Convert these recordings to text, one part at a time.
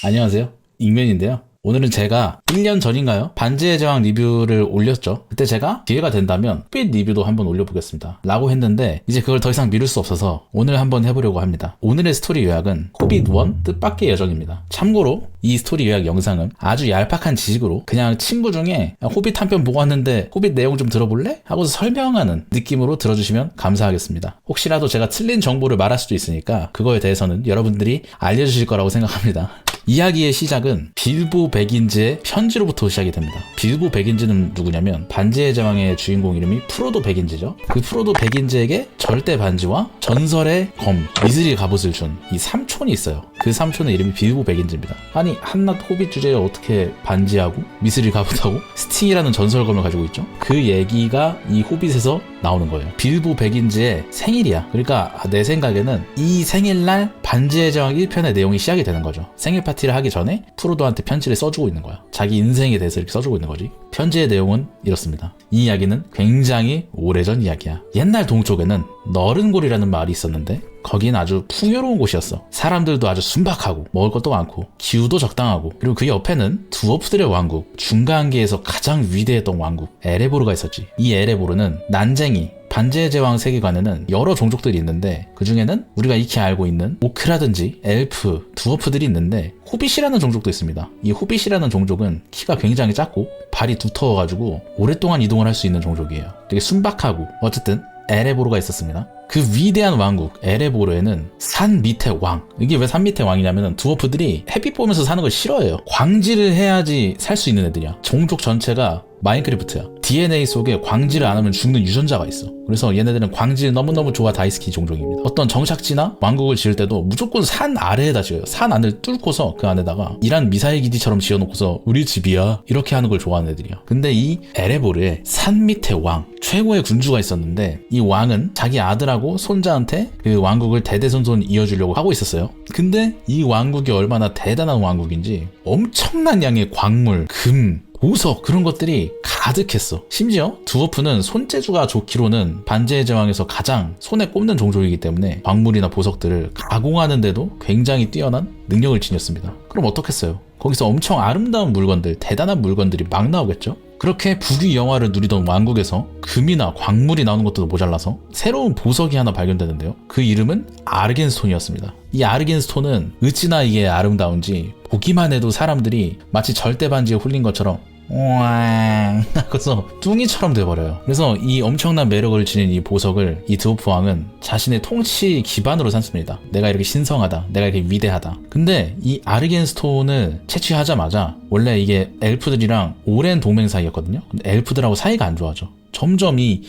안녕하세요. 익면인데요. 오늘은 제가 1년 전인가요? 반지의 제왕 리뷰를 올렸죠. 그때 제가 기회가 된다면 호빗 리뷰도 한번 올려보겠습니다 라고 했는데 이제 그걸 더 이상 미룰 수 없어서 오늘 한번 해보려고 합니다. 오늘의 스토리 요약은 호빗 1 뜻밖의 여정입니다. 참고로 이 스토리 요약 영상은 아주 얄팍한 지식으로 그냥 친구 중에 호빗 한 편 보고 왔는데 호빗 내용 좀 들어볼래? 하고서 설명하는 느낌으로 들어주시면 감사하겠습니다. 혹시라도 제가 틀린 정보를 말할 수도 있으니까 그거에 대해서는 여러분들이 알려주실 거라고 생각합니다. 이야기의 시작은 빌보 백인즈의 편지로부터 시작이 됩니다. 빌보 백인즈는 누구냐면 반지의 제왕의 주인공 이름이 프로도 백인즈죠. 그 프로도 백인즈에게 절대 반지와 전설의 검 미스릴 갑옷을 준 이 삼촌이 있어요. 그 삼촌의 이름이 빌보 백인즈입니다. 아니 한낱 호빗 주제에 어떻게 반지하고 미스릴 갑옷하고 스팅이라는 전설검을 가지고 있죠? 그 얘기가 이 호빗에서 나오는 거예요. 빌보 백인즈의 생일이야. 그러니까 내 생각에는 이 생일날 반지의 제왕 1편의 내용이 시작이 되는 거죠. 생일 파티를 하기 전에 프로도한테 편지를 써주고 있는 거야. 자기 인생에 대해서 이렇게 써주고 있는 거지. 편지의 내용은 이렇습니다. 이 이야기는 굉장히 오래전 이야기야. 옛날 동쪽에는 너른골이라는 마을이 있었는데 거긴 아주 풍요로운 곳이었어. 사람들도 아주 순박하고 먹을 것도 많고 기후도 적당하고, 그리고 그 옆에는 두어프들의 왕국, 중간계에서 가장 위대했던 왕국 에레보르가 있었지. 이 에레보르는 난쟁이 반지의 제왕 세계관에는 여러 종족들이 있는데 그 중에는 우리가 익히 알고 있는 오크라든지 엘프, 두어프들이 있는데 호빗이라는 종족도 있습니다. 이 호빗이라는 종족은 키가 굉장히 작고 발이 두터워가지고 오랫동안 이동을 할 수 있는 종족이에요. 되게 순박하고, 어쨌든 에레보르가 있었습니다. 그 위대한 왕국 에레보르에는 산 밑의 왕, 이게 왜 산 밑의 왕이냐면 두어프들이 햇빛 보면서 사는 걸 싫어해요. 광질을 해야지 살 수 있는 애들이야. 종족 전체가 마인크래프트야. DNA 속에 광질을 안 하면 죽는 유전자가 있어. 그래서 얘네들은 광질 너무너무 좋아 다이스키 종족입니다. 어떤 정착지나 왕국을 지을 때도 무조건 산 아래에다 지어요. 산 안을 뚫고서 그 안에다가 이란 미사일 기지처럼 지어놓고서 우리 집이야 이렇게 하는 걸 좋아하는 애들이야. 근데 이 에레보르에 산 밑의 왕, 최고의 군주가 있었는데 이 왕은 자기 아들하고 손자한테 그 왕국을 대대손손 이어주려고 하고 있었어요. 근데 이 왕국이 얼마나 대단한 왕국인지 엄청난 양의 광물, 금, 보석, 그런 것들이 가득했어. 심지어 두어프는 손재주가 좋기로는 반지의 제왕에서 가장 손에 꼽는 종족이기 때문에 광물이나 보석들을 가공하는데도 굉장히 뛰어난 능력을 지녔습니다. 그럼 어떻겠어요? 거기서 엄청 아름다운 물건들, 대단한 물건들이 막 나오겠죠? 그렇게 부귀 영화를 누리던 왕국에서 금이나 광물이 나오는 것도 모자라서 새로운 보석이 하나 발견되는데요. 그 이름은 아르겐스톤이었습니다. 이 아르겐스톤은 어찌나 이게 아름다운지 보기만 해도 사람들이 마치 절대 반지에 홀린 것처럼 우왕 하고서 뚱이처럼 돼버려요. 그래서 이 엄청난 매력을 지닌 이 보석을 이 드워프 왕은 자신의 통치 기반으로 삼습니다. 내가 이렇게 신성하다, 내가 이렇게 위대하다. 근데 이 아르겐스톤을 채취하자마자 원래 이게 엘프들이랑 오랜 동맹 사이였거든요. 근데 엘프들하고 사이가 안 좋아져. 점점 이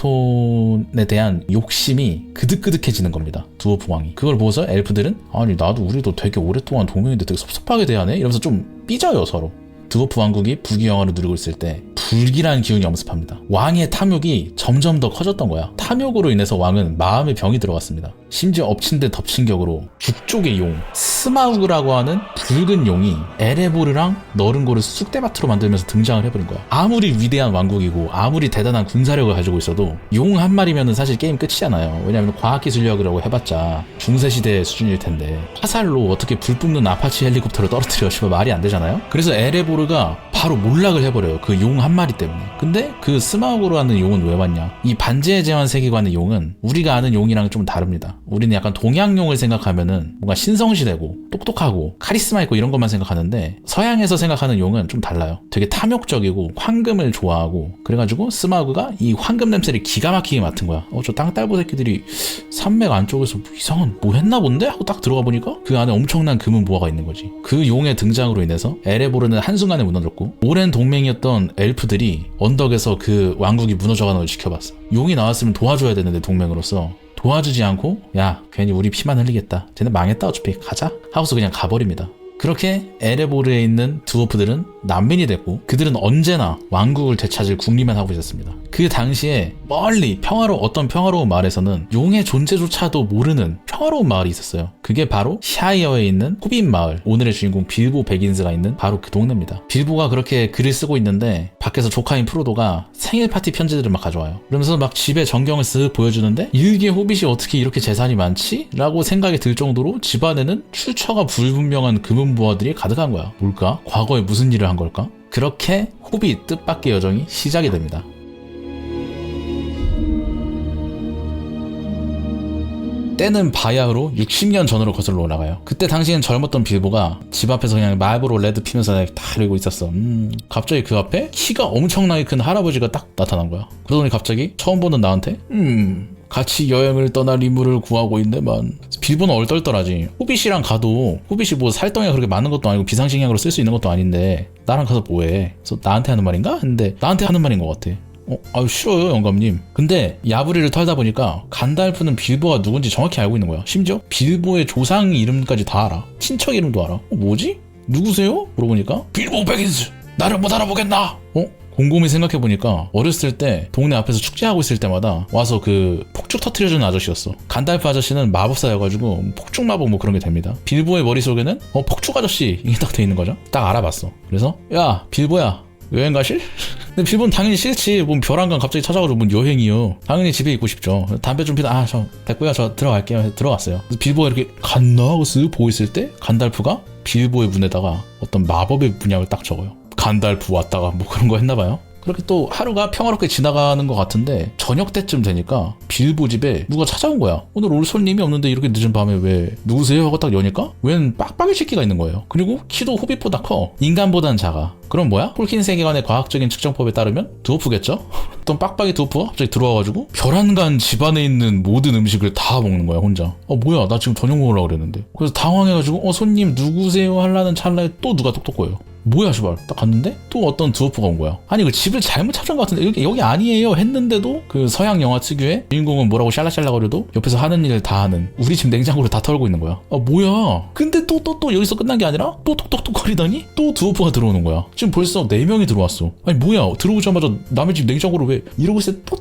아르겐스톤에 대한 욕심이 그득그득해지는 겁니다. 두어프 왕이. 그걸 보고서 엘프들은 아니 나도 우리도 되게 오랫동안 동맹인데 되게 섭섭하게 대하네? 이러면서 좀 삐져요 서로. 드워프 왕국이 부귀영화를 누리고 있을 때 불길한 기운이 엄습합니다. 왕의 탐욕이 점점 더 커졌던 거야. 탐욕으로 인해서 왕은 마음의 병이 들어갔습니다. 심지어 엎친 데 덮친 격으로 북쪽의 용 스마우그라고 하는 붉은 용이 에레보르랑 너른골을 쑥대밭으로 만들면서 등장을 해버린 거야. 아무리 위대한 왕국이고 아무리 대단한 군사력을 가지고 있어도 용 한 마리면은 사실 게임 끝이잖아요. 왜냐하면 과학기술력이라고 해봤자 중세시대 수준일 텐데 화살로 어떻게 불 뿜는 아파치 헬리콥터를 떨어뜨려 싶어 말이 안 되잖아요. 그래서 에레보르가 바로 몰락을 해버려요. 그 용 한 마리 때문에. 근데 그 스마우그라는 용은 왜 왔냐? 이 반지의 제왕 세계관의 용은 우리가 아는 용이랑 좀 다릅니다. 우리는 약간 동양용을 생각하면은 뭔가 신성시되고 똑똑하고 카리스마 있고 이런 것만 생각하는데 서양에서 생각하는 용은 좀 달라요. 되게 탐욕적이고 황금을 좋아하고, 그래가지고 스마우그가 이 황금 냄새를 기가 막히게 맡은 거야. 저 땅딸보 새끼들이 산맥 안쪽에서 이상한 뭐 했나 본데? 하고 딱 들어가 보니까 그 안에 엄청난 금은 보화가 있는 거지. 그 용의 등장으로 인해서 에레보르는 한순간에 무너졌고 오랜 동맹이었던 엘프들이 언덕에서 그 왕국이 무너져가는 걸 지켜봤어. 용이 나왔으면 도와줘야 되는데 동맹으로서 도와주지 않고 야 괜히 우리 피만 흘리겠다, 쟤네 망했다 어차피 가자 하고서 그냥 가버립니다. 그렇게 에레보르에 있는 두어프들은 난민이 됐고 그들은 언제나 왕국을 되찾을 궁리만 하고 있었습니다. 그 당시에 멀리 어떤 평화로운 마을에서는 용의 존재조차도 모르는 평화로운 마을이 있었어요. 그게 바로 샤이어에 있는 호빗 마을, 오늘의 주인공 빌보 베긴스가 있는 바로 그 동네입니다. 빌보가 그렇게 글을 쓰고 있는데 밖에서 조카인 프로도가 생일 파티 편지들을 막 가져와요. 그러면서 막 집에 전경을 쓱 보여주는데 일개 호빗이 어떻게 이렇게 재산이 많지? 라고 생각이 들 정도로 집안에는 출처가 불분명한 금은부화들이 가득한 거야. 뭘까? 과거에 무슨 일을 한 걸까? 그렇게 호빗 뜻밖의 여정이 시작이 됩니다. 때는 바야흐로 60년 전으로 거슬러 올라가요. 그때 당시엔 젊었던 빌보가 집 앞에서 그냥 말보로 레드 피면서 다 이러고 있었어. 갑자기 그 앞에 키가 엄청나게 큰 할아버지가 딱 나타난 거야. 그러더니 갑자기 처음 보는 나한테 같이 여행을 떠날 인물을 구하고 있네만. 빌보는 얼떨떨하지. 호빗이랑 가도 호빗이 뭐 살덩이가 그렇게 많은 것도 아니고 비상식량으로 쓸 수 있는 것도 아닌데 나랑 가서 뭐해? 그래서 나한테 하는 말인가? 했는데 나한테 하는 말인 것 같아. 아유 싫어요 영감님. 근데 야부리를 털다 보니까 간달프는 빌보가 누군지 정확히 알고 있는 거야. 심지어 빌보의 조상 이름까지 다 알아. 친척 이름도 알아. 뭐지? 누구세요? 물어보니까 빌보 베긴스 나를 못 알아보겠나? 곰곰이 생각해보니까 어렸을 때 동네 앞에서 축제하고 있을 때마다 와서 그 폭죽 터트려주는 아저씨였어. 간달프 아저씨는 마법사여가지고 폭죽 마법 뭐 그런 게 됩니다. 빌보의 머릿속에는 폭죽 아저씨 이게 딱 돼 있는 거죠. 딱 알아봤어. 그래서 야 빌보야 여행 가실? 근데 빌보는 당연히 싫지. 뭔 벼랑간 갑자기 찾아가지고 뭔 여행이요. 당연히 집에 있고 싶죠. 담배 좀 피다 저 됐고요. 저 들어갈게요. 들어갔어요. 빌보가 이렇게 갔나 하고 쓱 보고 있을 때 간달프가 빌보의 문에다가 어떤 마법의 문양을 딱 적어요. 간달프 왔다가 뭐 그런 거 했나봐요. 그렇게 또 하루가 평화롭게 지나가는 것 같은데 저녁 때쯤 되니까 빌보 집에 누가 찾아온 거야. 오늘 올 손님이 없는데 이렇게 늦은 밤에 왜 누구세요? 하고 딱 여니까 웬 빡빡이 새끼가 있는 거예요. 그리고 키도 호빗보다 커. 인간보단 작아. 그럼 뭐야? 톨킨 세계관의 과학적인 측정법에 따르면 드워프겠죠? 어떤 빡빡이 드워프가 갑자기 들어와가지고 별안간 집안에 있는 모든 음식을 다 먹는 거야 혼자. 뭐야 나 지금 저녁 먹으려고 그랬는데. 그래서 당황해가지고 손님 누구세요? 하려는 찰나에 또 누가 똑똑거려요. 뭐야 씨발. 딱 갔는데 또 어떤 드워프가 온 거야. 아니 그 집을 잘못 찾은 것 같은데 여기 아니에요 했는데도 그 서양 영화 특유의 주인공은 뭐라고 샬라샬라거려도 옆에서 하는 일을 다 하는 우리 집 냉장고를 다 털고 있는 거야. 뭐야. 근데 또 여기서 끝난 게 아니라 또 톡톡톡거리더니 또 드워프가 들어오는 거야. 지금 벌써 4명이 들어왔어. 아니 뭐야 들어오자마자 남의 집 냉장고를 왜 이러고 있을 때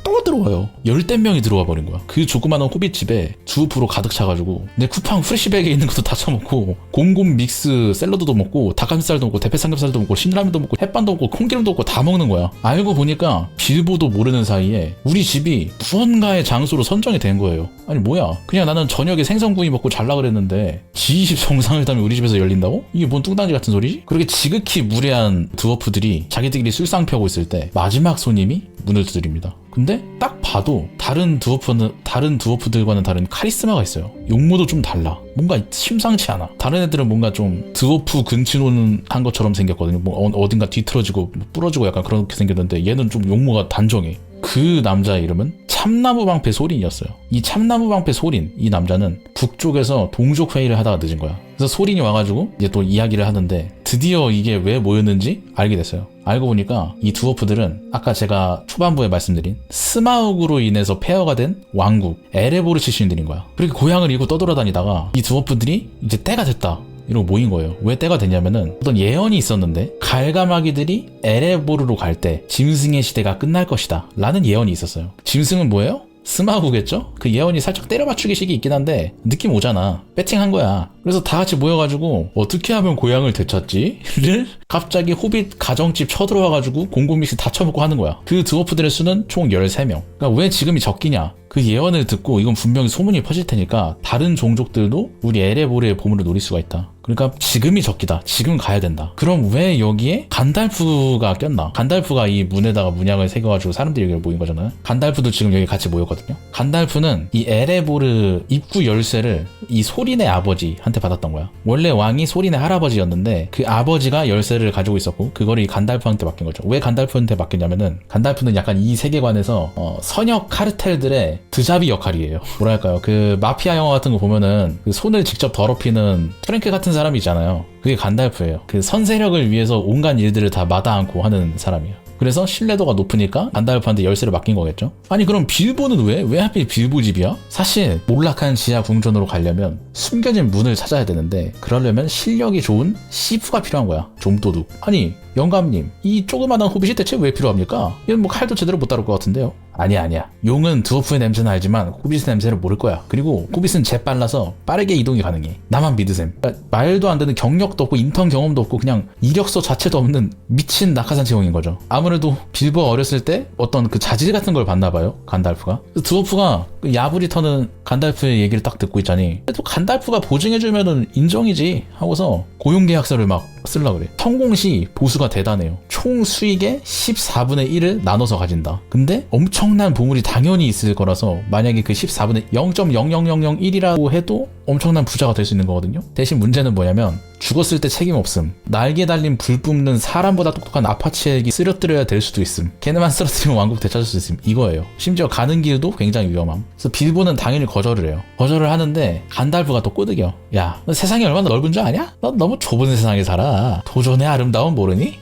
또 들어와요. 10명 들어와 버린 거야. 그 조그마한 호빗 집에 두부로 가득 차가지고 내 쿠팡 프레시백에 있는 것도 다 처먹고 곰곰 믹스 샐러드도 먹고 닭가슴살도 먹고 대패 삼겹살도 먹고 신라면도 먹고 햇반도 먹고 콩기름도 먹고 다 먹는 거야. 알고 보니까 빌보도 모르는 사이에 우리 집이 무언가의 장소로 선정이 된 거예요. 아니 뭐야 그냥 나는 저녁에 생선구이 먹고 잘라 그랬는데 지집 정상을 타면 우리 집에서 열린다고? 이게 뭔 뚱딴지 같은 소리지? 그렇게 지극히 무례한 드워프들이 자기들끼리 술상 펴고 있을 때 마지막 손님이 문을 두드립니다. 근데 딱 봐도 다른 드워프들과는 다른 카리스마가 있어요. 용모도 좀 달라. 뭔가 심상치 않아. 다른 애들은 뭔가 좀 드워프 근친혼한 것처럼 생겼거든요. 뭐 어딘가 뒤틀어지고 부러지고 약간 그렇게 생겼는데 얘는 좀 용모가 단정해. 그 남자의 이름은 참나무 방패 소린이었어요. 이 참나무 방패 소린, 이 남자는 북쪽에서 동족 회의를 하다가 늦은 거야. 그래서 소린이 와가지고 이제 또 이야기를 하는데 드디어 이게 왜 모였는지 알게 됐어요. 알고 보니까 이 드워프들은 아까 제가 초반부에 말씀드린 스마욱으로 인해서 폐허가 된 왕국 에레보르 출신들인 거야. 그렇게 고향을 잃고 떠돌아다니다가 이 드워프들이 이제 때가 됐다 이러고 모인 거예요. 왜 때가 됐냐면은 어떤 예언이 있었는데 갈가마기들이 에레보르로 갈 때 짐승의 시대가 끝날 것이다 라는 예언이 있었어요. 짐승은 뭐예요? 스마우겠죠? 그 예언이 살짝 때려맞추기식이 있긴 한데 느낌 오잖아. 배팅한 거야. 그래서 다 같이 모여가지고 어떻게 하면 고향을 되찾지?를 갑자기 호빗 가정집 쳐들어와가지고 공공믹스 다 쳐먹고 하는 거야. 그 드워프들의 수는 총 13명. 그러니까 왜 지금이 적기냐? 그 예언을 듣고 이건 분명히 소문이 퍼질 테니까 다른 종족들도 우리 에레보르의 보물을 노릴 수가 있다. 그러니까 지금이 적기다. 지금 가야 된다. 그럼 왜 여기에 간달프가 꼈나? 간달프가 이 문에다가 문양을 새겨가지고 사람들이 여기 모인 거잖아요. 간달프도 지금 여기 같이 모였거든요. 간달프는 이 에레보르 입구 열쇠를 이 소린의 아버지한테 받았던 거야. 원래 왕이 소린의 할아버지였는데 그 아버지가 열쇠를 가지고 있었고 그거를 이 간달프한테 맡긴 거죠. 왜 간달프한테 맡겼냐면은 간달프는 약간 이 세계관에서 선역 카르텔들의 드자비 역할이에요. 뭐랄까요? 그 마피아 영화 같은 거 보면은 그 손을 직접 더럽히는 프랭크 같은 사람이 있잖아요. 그게 간달프예요. 그 선세력을 위해서 온갖 일들을 다 마다않고 하는 사람이에요. 그래서 신뢰도가 높으니까 간달프한테 열쇠를 맡긴 거겠죠. 아니 그럼 빌보는 왜 하필 빌보 집이야? 사실 몰락한 지하 궁전으로 가려면 숨겨진 문을 찾아야 되는데 그러려면 실력이 좋은 시프가 필요한 거야. 좀도둑. 아니 영감님 이 조그마한 호빗이 대체 왜 필요합니까? 얘는 뭐 칼도 제대로 못 다룰 것 같은데요. 아니야. 용은 드워프의 냄새는 알지만 호빗의 냄새를 모를 거야. 그리고 호빗은 재빨라서 빠르게 이동이 가능해. 나만 믿으셈. 그러니까 말도 안 되는 경력도 없고 인턴 경험도 없고 그냥 이력서 자체도 없는 미친 낙하산 채용인 거죠. 아무래도 빌보가 어렸을 때 어떤 그 자질 같은 걸 봤나 봐요. 간달프가. 드워프가 그 야부리 터는 간달프의 얘기를 딱 듣고 있자니 또 간달프가 보증해주면은 인정이지 하고서 고용계약서를 막 쓰려고 그래. 성공 시 보수가 대단해요. 총 수익의 14분의 1을 나눠서 가진다. 근데 엄청난 보물이 당연히 있을 거라서 만약에 그 14분의 0.00001이라고 해도 엄청난 부자가 될 수 있는 거거든요. 대신 문제는 뭐냐면 죽었을 때 책임 없음. 날개 달린 불 뿜는 사람보다 똑똑한 아파치에게 쓰러뜨려야 될 수도 있음. 걔네만 쓰러뜨리면 왕국 되찾을 수 있음. 이거예요. 심지어 가는 길도 굉장히 위험함. 그래서 빌보는 당연히 거절을 해요. 거절을 하는데 간달프가 또 꼬드겨. 야, 너 세상이 얼마나 넓은 줄 아냐? 넌 너무 좁은 세상에 살아. 도전의 아름다움 모르니?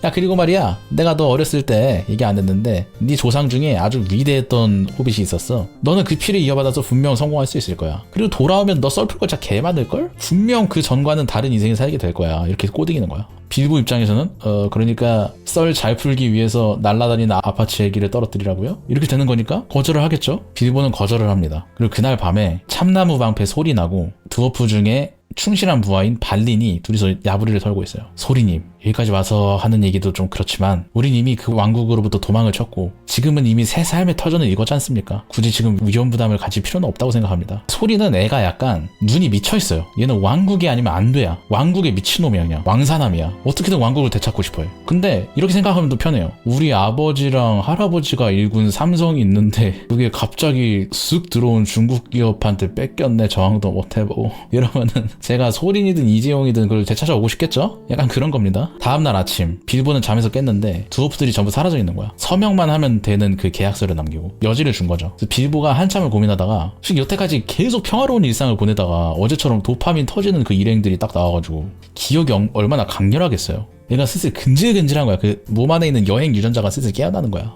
야 그리고 말이야 내가 너 어렸을 때 얘기 안 했는데 네 조상 중에 아주 위대했던 호빗이 있었어. 너는 그 피를 이어받아서 분명 성공할 수 있을 거야. 그리고 돌아오면 너 썰풀 거 진짜 개 많을걸? 분명 그 전과는 다른 인생을 살게 될 거야. 이렇게 꼬드기는 거야. 빌보 입장에서는 그러니까 썰 잘 풀기 위해서 날아다니는 아파치 애기를 떨어뜨리라고요? 이렇게 되는 거니까 거절을 하겠죠? 빌보는 거절을 합니다. 그리고 그날 밤에 참나무 방패 소리 나고 드워프 중에 충실한 부하인 발린이 둘이서 야부리를 털고 있어요. 소리님 여기까지 와서 하는 얘기도 좀 그렇지만 우린 이미 그 왕국으로부터 도망을 쳤고 지금은 이미 새 삶의 터전을 읽었지 않습니까? 굳이 지금 위험 부담을 가질 필요는 없다고 생각합니다. 소리는 애가 약간 눈이 미쳐있어요. 얘는 왕국이 아니면 안 돼야. 왕국의 미친놈이야. 그냥 왕사남이야. 어떻게든 왕국을 되찾고 싶어요. 근데 이렇게 생각하면 또 편해요. 우리 아버지랑 할아버지가 일군 삼성이 있는데 그게 갑자기 쓱 들어온 중국 기업한테 뺏겼네. 저항도 못해보고 이러면은 제가 소린이든 이재용이든 그걸 되찾아오고 싶겠죠? 약간 그런 겁니다. 다음날 아침 빌보는 잠에서 깼는데 드워프들이 전부 사라져 있는 거야. 서명만 하면 되는 그 계약서를 남기고 여지를 준 거죠. 그래서 빌보가 한참을 고민하다가 여태까지 계속 평화로운 일상을 보내다가 어제처럼 도파민 터지는 그 일행들이 딱 나와가지고 기억이 얼마나 강렬하겠어요. 얘가 슬슬 근질근질한 거야. 그 몸 안에 있는 여행 유전자가 슬슬 깨어나는 거야.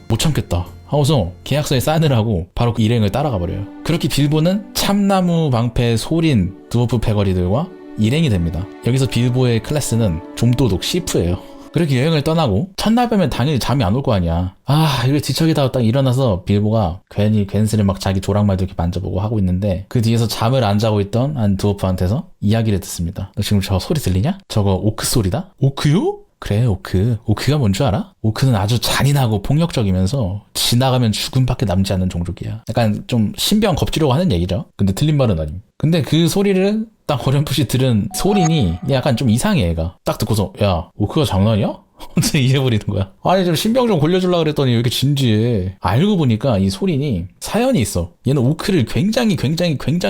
못 참겠다 하고서 계약서에 사인을 하고 바로 그 일행을 따라가 버려요. 그렇게 빌보는 참나무 방패 소린 드워프 패거리들과 일행이 됩니다. 여기서 빌보의 클래스는 좀도둑 시프예요. 그렇게 여행을 떠나고 첫날 밤엔 당연히 잠이 안 올 거 아니야. 이거 뒤척이다가 딱 일어나서 빌보가 괜히 괜스레 막 자기 조랑말도 이렇게 만져보고 하고 있는데 그 뒤에서 잠을 안 자고 있던 한 드워프한테서 이야기를 듣습니다. 너 지금 저 소리 들리냐? 저거 오크 소리다? 오크요? 그래 오크가 뭔 줄 알아? 오크는 아주 잔인하고 폭력적이면서 지나가면 죽음밖에 남지 않는 종족이야. 약간 좀 신병 겁주려고 하는 얘기죠. 근데 틀린 말은 아님. 근데 그 소리를 딱 어렴풋이 들은 소린이 약간 좀 이상해. 애가 딱 듣고서 야 오크가 장난이야? 혼자 이해버리는 거야. 아니 좀 신병 좀 골려주려고 그랬더니 왜 이렇게 진지해. 알고 보니까 이 소린이 사연이 있어. 얘는 오크를 굉장히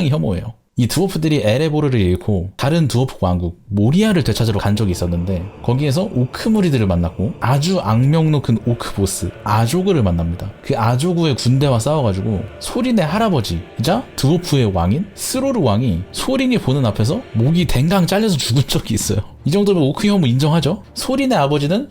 혐오해요. 이 드워프들이 에레보르를 잃고 다른 드워프 왕국 모리아를 되찾으러 간 적이 있었는데 거기에서 오크 무리들을 만났고 아주 악명 높은 오크 보스 아조그를 만납니다. 그 아조그의 군대와 싸워가지고 소린의 할아버지이자 드워프의 왕인 스로르 왕이 소린이 보는 앞에서 목이 댕강 잘려서 죽은 적이 있어요. 이 정도면 오크 혐오 인정하죠? 소린의 아버지는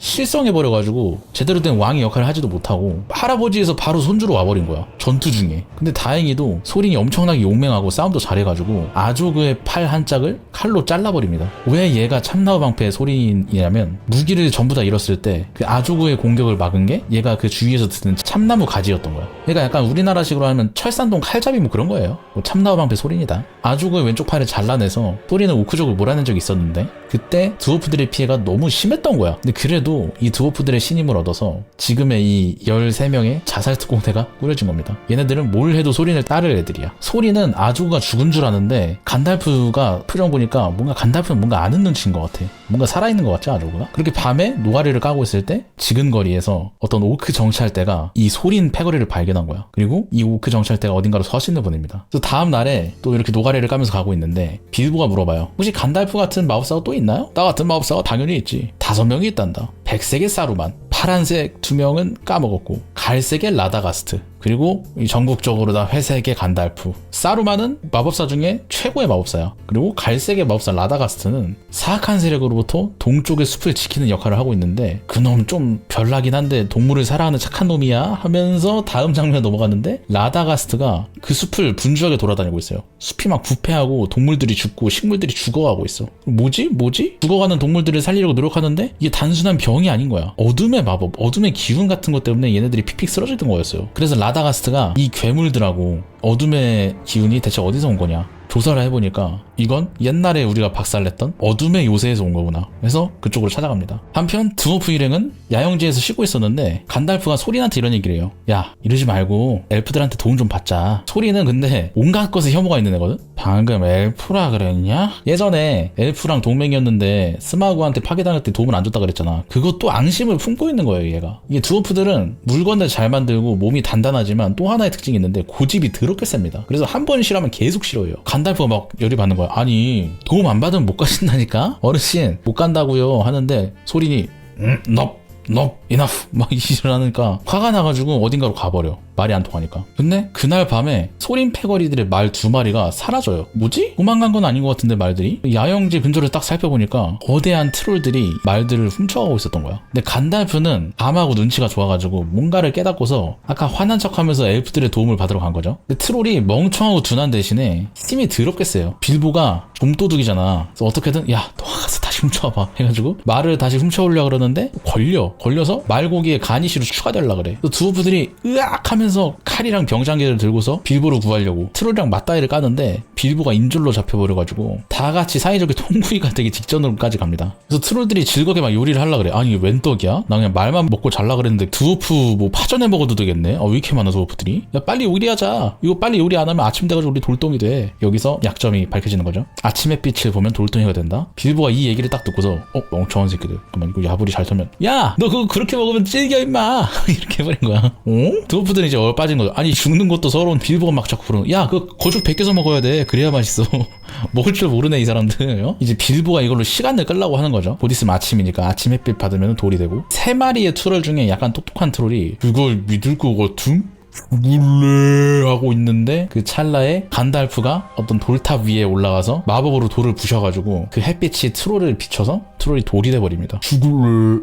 실성해버려가지고 제대로 된 왕의 역할을 하지도 못하고 할아버지에서 바로 손주로 와버린 거야. 전투 중에. 근데 다행히도 소린이 엄청나게 용맹하고 싸움도 잘해가지고 아조그의 팔 한 짝을 칼로 잘라버립니다. 왜 얘가 참나무 방패의 소린이냐면 무기를 전부 다 잃었을 때 그 아조그의 공격을 막은 게 얘가 그 주위에서 드는 참나무 가지였던 거야. 얘가 약간 우리나라식으로 하면 철산동 칼잡이 뭐 그런 거예요. 뭐 참나무 방패 소린이다. 아조그의 왼쪽 팔을 잘라내서 소린은 오크족을 몰아낸 적이 있었는데 그때 드워프들의 피해가 너무 심했던 거야. 근데 그래도 이 드워프들의 신임을 얻어서 지금의 이 13명의 자살 특공대가 꾸려진 겁니다. 얘네들은 뭘 해도 소린을 따를 애들이야. 소린은 아조그가 죽은 줄 아는데 간달프가 표정 보니까 뭔가 간달프는 뭔가 아는 눈치인 것 같아. 뭔가 살아있는 것 같지 아조그가? 그렇게 밤에 노가리를 까고 있을 때 지근거리에서 어떤 오크 정찰대가 이 소린 패거리를 발견한 거야. 그리고 이 오크 정찰대가 어딘가로 서신을 보냅니다. 그래서 다음 날에 또 이렇게 노가리를 까면서 가고 있는데 빌보가 물어봐요. 혹시 간달프 같은 마법사가 또 있나요? 나 같은 마법사가 당연히 있지. 5명이 있단다. 백색의 사루만, 파란색 2명은 까먹었고 갈색의 라다가스트, 그리고 이 전국적으로 다 회색의 간달프. 사루만은 마법사 중에 최고의 마법사야. 그리고 갈색의 마법사 라다가스트는 사악한 세력으로부터 동쪽의 숲을 지키는 역할을 하고 있는데 그놈 좀 별나긴 한데 동물을 사랑하는 착한 놈이야 하면서 다음 장면에 넘어갔는데 라다가스트가 그 숲을 분주하게 돌아다니고 있어요. 숲이 막 부패하고 동물들이 죽고 식물들이 죽어가고 있어. 뭐지? 죽어가는 동물들을 살리려고 노력하는데 이게 단순한 병이 아닌 거야. 어둠의 마법, 어둠의 기운 같은 것 때문에 얘네들이 픽픽 쓰러지던 거였어요. 그래서 라다가스트가 이 괴물들하고 어둠의 기운이 대체 어디서 온 거냐 조사를 해보니까 이건 옛날에 우리가 박살냈던 어둠의 요새에서 온 거구나. 그래서 그쪽으로 찾아갑니다. 한편 드워프 일행은 야영지에서 쉬고 있었는데 간달프가 소린한테 이런 얘기를 해요. 야, 이러지 말고 엘프들한테 도움 좀 받자. 소린은 근데 온갖 것에 혐오가 있는 애거든? 방금 엘프라 그랬냐? 예전에 엘프랑 동맹이었는데 스마그한테 파괴당할 때 도움을 안 줬다 그랬잖아. 그것도 앙심을 품고 있는 거예요, 얘가. 이게 드워프들은 물건을 잘 만들고 몸이 단단하지만 또 하나의 특징이 있는데 고집이 더럽게 셉니다. 그래서 한 번 싫어하면 계속 싫어해요. 간달프가 막 열이 받는 거야. 아니, 도움 안 받으면 못 가신다니까? 어르신, 못 간다고요 하는데 소린이 enough 막 이질을 하니까 화가 나가지고 어딘가로 가버려. 말이 안 통하니까. 근데 그날 밤에 소린 패거리들의 말 2마리가 사라져요. 뭐지? 도망간 건 아닌 것 같은데 말들이? 야영지 근처를 딱 살펴보니까 거대한 트롤들이 말들을 훔쳐가고 있었던 거야. 근데 간달프는 감하고 눈치가 좋아가지고 뭔가를 깨닫고서 아까 화난 척하면서 엘프들의 도움을 받으러 간 거죠. 근데 트롤이 멍청하고 둔한 대신에 힘이 더럽게 세요. 빌보가 좀도둑이잖아. 그래서 어떻게든 야, 너가 가서 다시 훔쳐와봐 해가지고 말을 다시 훔쳐오려고 그러는데 걸려서 말고기에 가니쉬로 추가되려고 그래. 또 드워프들이 으악 하면서 칼이랑 병장기를 들고서 빌보를 구하려고 트롤이랑 맞다이를 까는데 빌보가 인줄로 잡혀버려가지고 다 같이 사이좋게 통구이가 되기 직전으로까지 갑니다. 그래서 트롤들이 즐겁게 막 요리를 하려고 그래. 아니, 이게 웬 떡이야? 나 그냥 말만 먹고 잘라 그랬는데 드워프 뭐 파전에 먹어도 되겠네? 왜 이렇게 많아 드워프들이? 야, 빨리 요리하자. 이거 빨리 요리 안 하면 아침 돼가지고 우리 돌덩이 돼. 여기서 약점이 밝혀지는 거죠. 아침 햇빛을 보면 돌덩이가 된다. 빌보가 이 얘기를 딱 듣고서 멍청한 새끼들. 그만 이거 야불이 잘 털면 야, 너 그거 그렇게 먹으면 찔겨 임마 이렇게 해버린 거야. 드워프들은 이제 빠진 거죠. 아니, 죽는 것도 서러운 빌보가 막 자꾸 부르는 야, 그거 거죽 벗겨서 먹어야 돼. 그래야 맛있어. 먹을 줄 모르네 이 사람들. 이제 빌보가 이걸로 시간을 끌라고 하는 거죠. 곧 있으면 아침이니까 아침 햇빛 받으면 돌이 되고 3마리의 트롤 중에 약간 똑똑한 트롤이 그걸 믿을 것 같음? 죽을래 하고 있는데 그 찰나에 간달프가 어떤 돌탑 위에 올라가서 마법으로 돌을 부셔가지고 그 햇빛이 트롤을 비춰서 트롤이 돌이 돼버립니다. 죽을래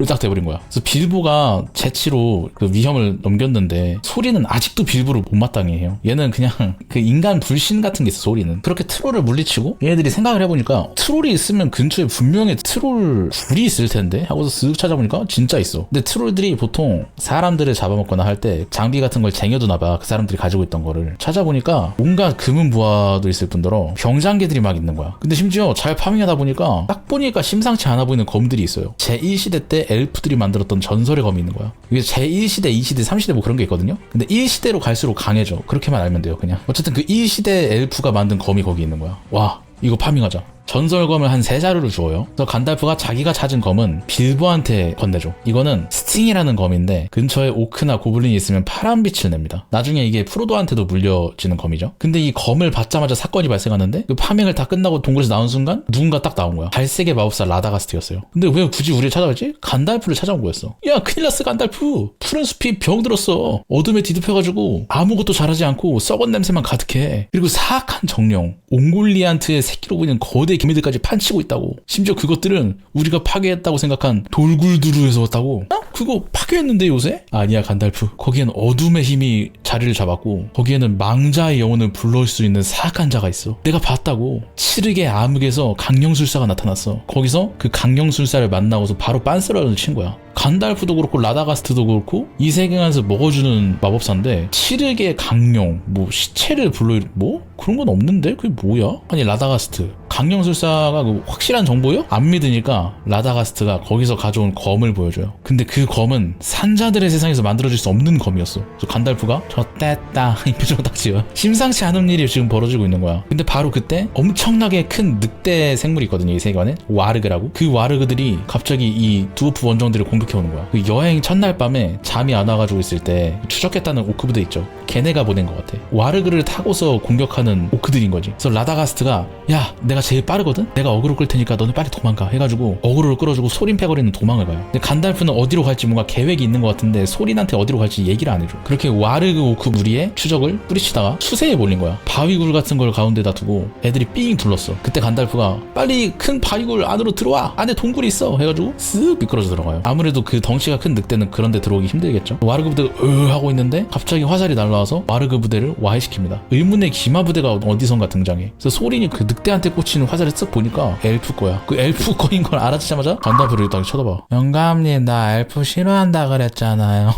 딱 돼버린 거야. 그래서 빌보가 재치로 그 위험을 넘겼는데 소리는 아직도 빌보를 못마땅해 해요. 얘는 그냥 그 인간 불신 같은 게 있어. 소리는 그렇게 트롤을 물리치고 얘네들이 생각을 해보니까 트롤이 있으면 근처에 분명히 트롤 굴이 있을 텐데 하고서 쓱 찾아보니까 진짜 있어. 근데 트롤들이 보통 사람들을 잡아먹거나 할 때 장비 같은 걸 쟁여두나 봐. 그 사람들이 가지고 있던 거를 찾아보니까 온갖 금은 부하도 있을 뿐더러 병장계들이 막 있는 거야. 근데 심지어 잘 파밍하다 보니까 딱 보니까 심상치 않아 보이는 검들이 있어요. 제1시대 때 엘프들이 만들었던 전설의 검이 있는 거야. 이게 제1시대, 2시대, 3시대 뭐 그런 게 있거든요. 근데 1시대로 갈수록 강해져. 그렇게만 알면 돼요, 그냥. 어쨌든 그 1시대 엘프가 만든 검이 거기 있는 거야. 와, 이거 파밍하자. 전설검을 한 3자루를 주어요. 그래서 간달프가 자기가 찾은 검은 빌보한테 건네줘. 이거는 스팅이라는 검인데 근처에 오크나 고블린이 있으면 파란 빛을 냅니다. 나중에 이게 프로도한테도 물려지는 검이죠. 근데 이 검을 받자마자 사건이 발생하는데 그 파밍을 다 끝나고 동굴에서 나온 순간 누군가 딱 나온 거야. 갈색의 마법사 라다가스트였어요. 근데 왜 굳이 우리를 찾아왔지? 간달프를 찾아온 거였어. 야, 큰일 났어 간달프. 푸른 숲이 병들었어. 어둠에 뒤덮여가지고 아무것도 잘하지 않고 썩은 냄새만 가득해. 그리고 사악한 정령 옹골리안트의 새끼로 보이는 거대 기미들까지 판치고 있다고. 심지어 그것들은 우리가 파괴했다고 생각한 돌굴두루에서 왔다고. 그거 파괴했는데 요새? 아니야 간달프. 거기엔 어둠의 힘이 자리를 잡았고 거기에는 망자의 영혼을 불러올 수 있는 사악한 자가 있어. 내가 봤다고. 칠흑의 암흑에서 강령술사가 나타났어. 거기서 그 강령술사를 만나고서 바로 빤스러를 친 거야. 간달프도 그렇고 라다가스트도 그렇고 이 세계관에서 먹어주는 마법사인데 칠흑의 강령 뭐 시체를 뭐? 그런 건 없는데? 그게 뭐야? 아니 라다가스트 강령술사가 그 확실한 정보요? 안 믿으니까 라다가스트가 거기서 가져온 검을 보여줘요. 근데 그 검은 산자들의 세상에서 만들어질 수 없는 검이었어. 그래서 간달프가 졌댔다 이 표정을 딱 지어요. 심상치 않은 일이 지금 벌어지고 있는 거야. 근데 바로 그때 엄청나게 큰 늑대 생물이 있거든요. 이 세계관에 와르그라고. 그 와르그들이 갑자기 이 드워프 원정들을 공격해오는 거야. 그 여행 첫날 밤에 잠이 안 와가지고 있을 때 추적했다는 오크부대 있죠. 걔네가 보낸 것 같아. 와르그를 타고서 공격하는 오크들인 거지. 그래서 라다가스트가 야, 내가 제일 빠르거든? 내가 어그로 끌 테니까 너네 빨리 도망가 해가지고 어그로를 끌어주고 소린 패거리는 도망을 가요. 근데 간달프는 어디로 갈지 뭔가 계획이 있는 것 같은데 소린한테 어디로 갈지 얘기를 안 해줘. 그렇게 와르그 오크 무리에 추적을 뿌리치다가 수세에 몰린 거야. 바위굴 같은 걸 가운데다 두고 애들이 삥 둘렀어. 그때 간달프가 빨리 큰 바위굴 안으로 들어와, 안에 동굴이 있어 해가지고 쓱 미끄러져 들어가요. 아무래도 그 덩치가 큰 늑대는 그런데 들어오기 힘들겠죠. 와르그 부대가 하고 있는데 갑자기 화살이 날라와서 와르그 부대를 와해시킵니다. 의문의 기마 부대가 어디선가 등장해. 그래서 소린이 그 늑대한테 꽂히는 화살을 쓱 보니까 엘프 거야. 그 엘프 거인 걸 알아채자마자 간달프를 딱 쳐다봐. 영감님, 나 엘프 싫어한다 그랬잖아요.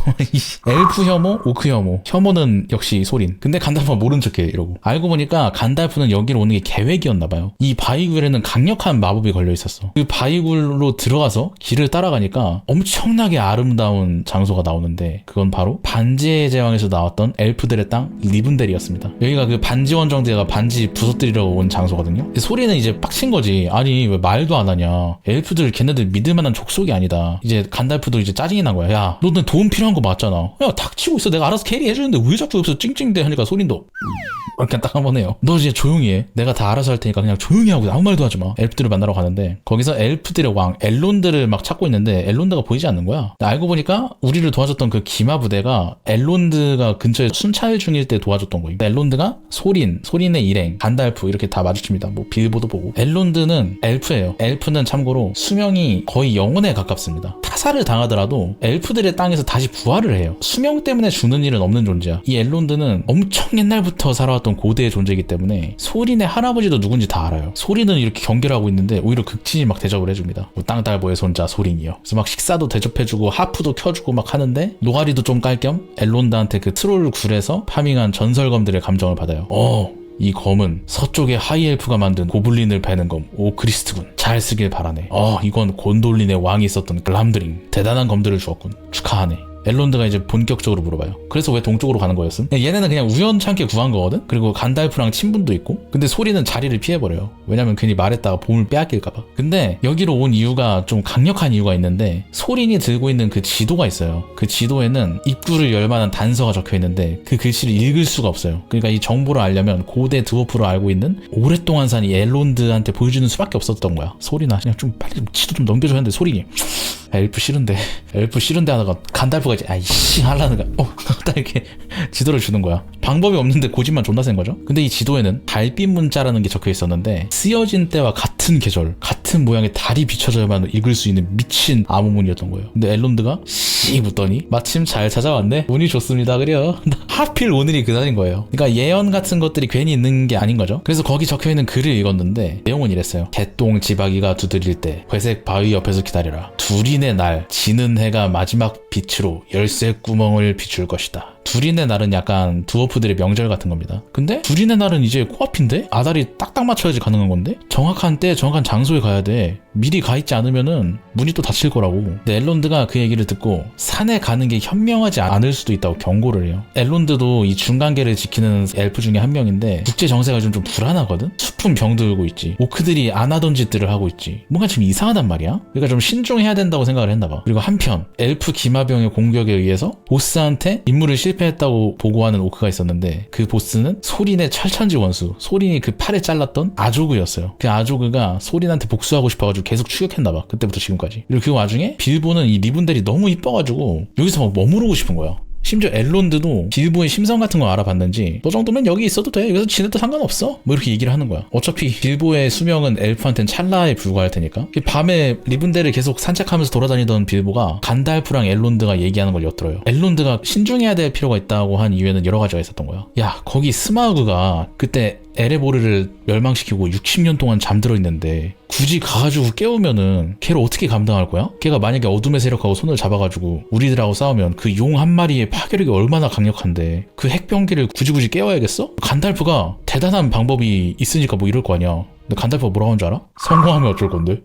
엘프 혐오, 오크 혐오. 혐오는 역시 소린. 근데 간달프가 모른 척해 이러고. 알고 보니까 간달프는 여기로 오는 게 계획이었나봐요. 이 바위굴에는 강력한 마법이 걸려 있었어. 그 바위굴로 들어가서 길을 따라가니까 엄청나게 아름다운 장소가 나오는데 그건 바로 반지의 제왕에서 나왔던 엘프들의 땅 리븐델이었습니다. 여기가 그 반지 원정대가 반지 부서뜨리러 온 장소거든요. 소리는 이제 빡친 거지. 아니 왜 말도 안 하냐. 엘프들 걔네들 믿을 만한 족속이 아니다. 이제 간달프도 이제 짜증이 난 거야. 야, 너는 도움 필요한 거 맞잖아. 야, 닥치고 있어. 내가 알아서 캐리해주는데 왜 자꾸 여기서 찡찡대 하니까 소린도 이렇게 딱 한번 해요. 너 이제 조용히 해. 내가 다 알아서 할 테니까 그냥 조용히 하고 아무 말도 하지 마. 엘프들을 만나러 가는데 거기서 엘프들의 왕 엘론드를 막 찾고 있는데 엘론드가 보이지 않는 거야. 알고 보니까 우리를 도와줬던 그 기마 부대가 엘론드가 근처에 순찰 중일 때 도와줬던 거예요. 엘론드가 소린의 일행, 간달프 이렇게 다 마주칩니다. 뭐 빌보도 보고. 엘론드는 엘프예요. 엘프는 참고로 수명이 거의 영혼에 가깝습니다. 타살을 당하더라도 엘프들의 땅에서 다시 부활을 해요. 수명 때문에 죽는 일은 없는 존재야. 이 엘론드는 엄청 옛날부터 살아왔던 고대의 존재이기 때문에 소린의 할아버지도 누군지 다 알아요. 소린은 이렇게 경계를 하고 있는데 오히려 극진히 막 대접을 해줍니다. 뭐 땅달보의 손자 소린이요. 그래서 막 식사도 대접해주고 하프도 켜주고 막 하는데 노가리도 좀 깔 겸 엘론드한테 그 트롤 굴에서 파밍한 전설검들의 감정을 받아요. 이 검은 서쪽의 하이엘프가 만든 고블린을 베는 검 오크리스트군. 잘 쓰길 바라네. 이건 곤돌린의 왕이 썼던 글람드링. 대단한 검들을 주었군. 축하하네. 엘론드가 이제 본격적으로 물어봐요. 그래서 왜 동쪽으로 가는 거였음? 얘네는 그냥 우연찮게 구한 거거든? 그리고 간달프랑 친분도 있고. 근데 소리는 자리를 피해버려요. 왜냐면 괜히 말했다가 보물 빼앗길까봐. 근데 여기로 온 이유가 좀 강력한 이유가 있는데 소린이 들고 있는 그 지도가 있어요. 그 지도에는 입구를 열 만한 단서가 적혀 있는데 그 글씨를 읽을 수가 없어요. 그러니까 이 정보를 알려면 고대 드워프로 알고 있는 오랫동안 산 이 엘론드한테 보여주는 수밖에 없었던 거야. 소리나 그냥 좀 빨리 지도 좀 넘겨줘야 하는데 소린이 엘프 싫은데 하다가 간달프가 이제 아이씨 하려는 거야. 딱 이렇게 지도를 주는 거야. 방법이 없는데 고집만 존나 센 거죠. 근데 이 지도에는 달빛 문자라는 게 적혀 있었는데 쓰여진 때와 같은 계절 같은 모양의 달이 비춰져야만 읽을 수 있는 미친 암호문이었던 거예요. 근데 엘론드가 씨 묻더니 마침 잘 찾아왔네. 운이 좋습니다. 그래요. 하필 오늘이 그날인 거예요. 그러니까 예언 같은 것들이 괜히 있는 게 아닌 거죠. 그래서 거기 적혀있는 글을 읽었는데 내용은 이랬어요. 개똥 지박이가 두드릴 때 회색 바위 옆에서 기다려라. 둘인의 날 지는 해가 마지막 빛으로 열쇠 구멍을 비출 것이다. 둘인의 날은 약간 두어프들의 명절 같은 겁니다. 근데 둘인의 날은 이제 코앞인데? 아다리 딱딱 맞춰야지 가능한 건데? 정확한 때 정확한 장소에 가야 돼. 미리 가 있지 않으면은 문이 또 닫힐 거라고. 근데 엘론드가 그 얘기를 듣고 산에 가는 게 현명하지 않을 수도 있다고 경고를 해요. 엘론드도 이 중간계를 지키는 엘프 중에 한 명인데 국제 정세가 좀 불안하거든? 숲은 병들고 있지. 오크들이 안 하던 짓들을 하고 있지. 뭔가 지금 이상하단 말이야? 그러니까 좀 신중해야 된다고 생각을 했나봐. 그리고 한편 엘프 기마병의 공격에 의해서 보스한테 임무를 실패했다고 보고하는 오크가 있었는데 그 보스는 소린의 철천지 원수, 소린이 그 팔에 잘랐던 아조그였어요. 그 아조그가 소린한테 복수하고 싶어가지고 계속 추격했나봐. 그때부터 지금까지. 그리고 그 와중에 빌보는 이 리븐델이 너무 이뻐가지고 여기서 막 머무르고 싶은 거야. 심지어 엘론드도 빌보의 심성 같은 거 알아봤는지 너 정도면 여기 있어도 돼. 여기서 지내도 상관없어. 뭐 이렇게 얘기를 하는 거야. 어차피 빌보의 수명은 엘프한테는 찰나에 불과할 테니까. 밤에 리븐델을 계속 산책하면서 돌아다니던 빌보가 간달프랑 엘론드가 얘기하는 걸 엿들어요. 엘론드가 신중해야 될 필요가 있다고 한 이유에는 여러 가지가 있었던 거야. 야, 거기 스마우그가 그때 에레보르를 멸망시키고 60년 동안 잠들어 있는데 굳이 가가지고 깨우면은 걔를 어떻게 감당할 거야? 걔가 만약에 어둠의 세력하고 손을 잡아가지고 우리들하고 싸우면 그 용 한 마리의 파괴력이 얼마나 강력한데 그 핵병기를 굳이 깨워야겠어? 간달프가 대단한 방법이 있으니까 뭐 이럴 거 아니야. 근데 간달프가 뭐라고 하는 줄 알아? 성공하면 어쩔 건데?